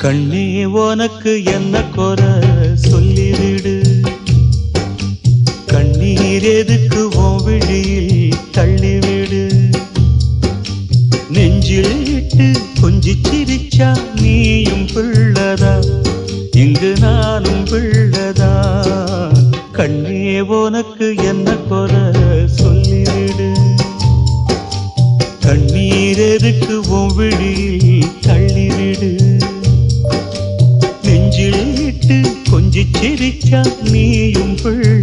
கண்ணே உனக்கு என்ன குறை சொல்லிவிடு. கண்ணீர் எதுக்கு உன் விழியில் தள்ளிவிடு. நெஞ்சில் இட்டு கொஞ்சி சிரிச்சா நீயும் பிள்ளதா, இங்கு நானும் பிள்ளதா. கண்ணே உனக்கு என்ன குறை சொல்லிவிடு. கண்ணீர் எதுக்கு உன் விழியில் தள்ளிவிடு. நெஞ்சில் இட்டு கொஞ்சி சிரிச்சா நீயும் பிள்ளை.